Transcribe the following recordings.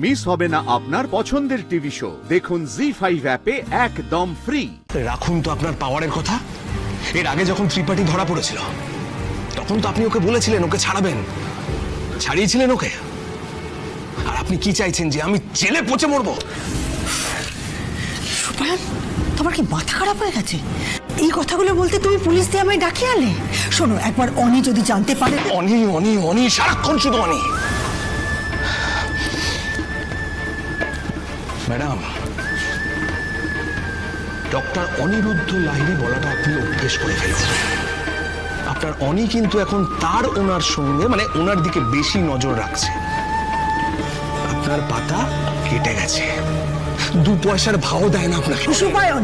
Miss হবে না আপনার পছন্দের টিভি শো। দেখুন জি5 অ্যাপে একদম ফ্রি। রাখুন তো আপনার পাওয়ারের কথা। এর আগে যখন ত্রিপাঠী ধরা পড়েছিল তখন তো আপনি ওকে বলেছিলেন ওকে ছাড়াবেন, ছাড়িয়েছিলেন ওকে। আর আপনি কি চাইছেন যে আমি জেলে পচে মরবো? সুপায়ন, তোমার কি মাথা খারাপ হয়ে গেছে? এই কথাগুলো বলতে তুমি পুলিশ দিয়ে আমায় ডাকিয়ে আনলে? শোনো, একবার অনি যদি জানতে পারে। অনি অনি অনি, সারাক্ষণ শুধু অনি। ম্যাডাম, ডক্টর অনিরুদ্ধ লাহিড়ী বলাটা আপনি অভ্যেস করে ফেলুন। আপনার অনি কিন্তু এখন তার ওনার সঙ্গে মানে ওনার দিকে বেশি নজর রাখছে। আপনার পাতা কেটে গেছে, 2 পয়সার ভাও দেয় না আপনাকে। সুপায়ন,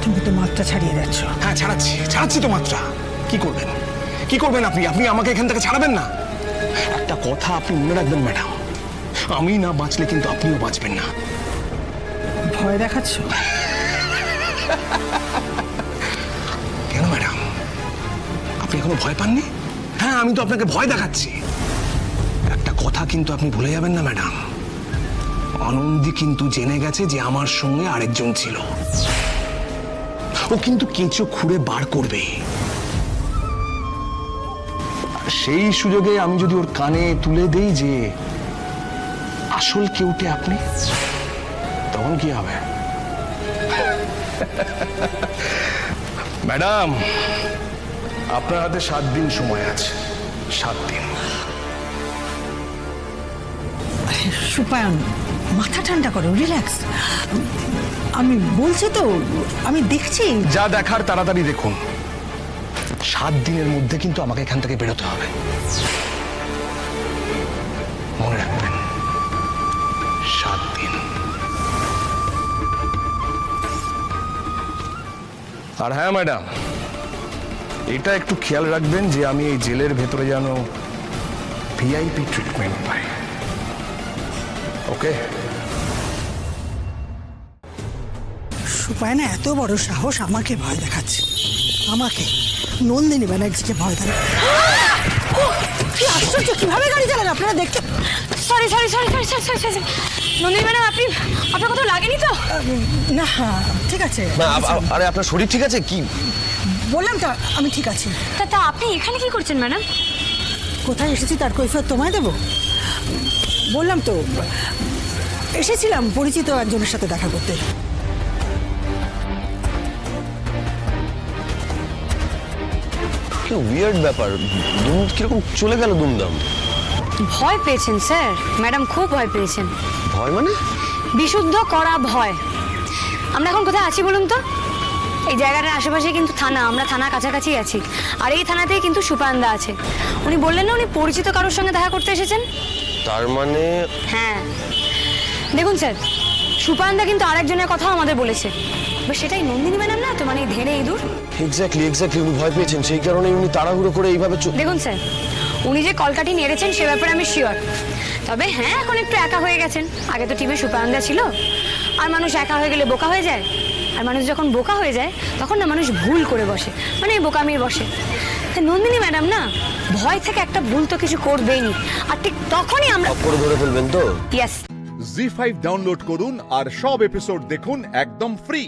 তুমি তো মাত্রা ছাড়িয়ে যাচ্ছ। হ্যাঁ, ছাড়াচ্ছি তো মাত্রা। কি করবেন, কি করবেন আপনি? আপনি আমাকে এখান থেকে ছাড়াবেন না। একটা কথা আপনি মনে রাখবেন ম্যাডাম, আমি না বাঁচলে কিন্তু আপনিও বাঁচবেন না। ভয় দেখাচ্ছ? কেন ম্যাডাম, আপনি এখনো ভয় পাননি? হ্যাঁ, আমি তো আপনাকে ভয় দেখাচ্ছি। একটা কথা কিন্তু আপনি ভুলে যাবেন না ম্যাডাম, আনন্দী কিন্তু জেনে গেছে যে আমার সঙ্গে আরেকজন ছিল। ও কিন্তু কেঁচো খুঁড়ে বার করবে। সেই সুযোগে আমি যদি ওর কানে তুলে দেই যে আসল কেউটে আপনি, তখন কি হবে? ম্যাডাম, আপনার হাতে 7 দিন সময় আছে। 7 দিন। সুপায়ন, মাথা ঠান্ডা করো, রিল্যাক্স। আমি বলছি তো, আমি দেখছি। যা দেখার তাড়াতাড়ি দেখুন। 7 দিনের মধ্যে কিন্তু আমাকে এখান থেকে বেরোতে হবে। মনে রাখবেন, 7 দিন। আর হ্যাঁ ম্যাডাম, এটা একটু খেয়াল রাখবেন যে আমি এই জেলের ভেতরে যেন ভিআইপি ট্রিটমেন্ট পাই। ওকে? সুপায়না এত বড় সাহস আমাকে ভয় দেখাচ্ছে। আমাকে, নন্দিনী ব্যানার্জিকে ভয় দেখাচ্ছে। কি আশ্চর্য, কিভাবে গাড়ি চালান আপনারা দেখতে। সরি। নন্দিনী ম্যাডাম, আপনার কোথাও লাগেনি তো? না, ঠিক আছে। আরে আপনার শরীর ঠিক আছে? কি বললাম তো আমি ঠিক আছি। তা আপনি এখানে কি করছেন ম্যাডাম? কোথায় এসেছি তার কৈফিয়ত তোমায় দেব? বললাম তো, এসেছিলাম পরিচিত একজনের সাথে দেখা করতে। কি উইয়ার্ড ব্যাপার, কিরকম চলে গেল দুমদাম। ভয় পেয়েছেন স্যার, ম্যাডাম খুব ভয় পেয়েছেন। ভয় মানে? বিশুদ্ধ করা ভয়। আমরা এখন কোথায় আছি বলুন তো? এই জায়গাটার আশেপাশে কিন্তু থানা, আমরা থানার কাছাকাছি আছি। আর এই থানাতেই কিন্তু সুপায়নদা আছে। উনি বললেন না উনি পরিচিত কারোর সঙ্গে দেখা করতে এসেছেন। তার মানে? হ্যাঁ, দেখুন স্যার, সুপায়নদা কিন্তু আরেকজনের কথা আমাদের বলেছে। এবার সেটাই নন্দিনী ম্যাডাম না তো, মানে ধেড়ে ইঁদুর। এক্স্যাক্টলি উনি ভয় পেয়েছেন, সেই কারণে উনি তাড়াহুড়ো করে এইভাবে। দেখুন স্যার, উনি যে কলকাঠি নেড়েছেন সে ব্যাপারে আমি শিওর। তবে হ্যাঁ, এখন একটু একা হয়ে গেছেন। আগে তো টিমে সুপায়নদা ছিল। আর মানুষ একা হয়ে গেলে বোকা হয়ে যায়। আর মানুষ যখন বোকা হয়ে যায় তখন না মানুষ ভুল করে বসে, মানে বোকামির বসে। নন্দিনী ম্যাডাম না ভয় থেকে একটা ভুল তো কিছু করবেইনি। আর ঠিক তখনই আমরা করে ধরে ফেলবেন তো। ইয়েস। জি5 ডাউনলোড করুন আর সব এপিসোড দেখুন একদম ফ্রি।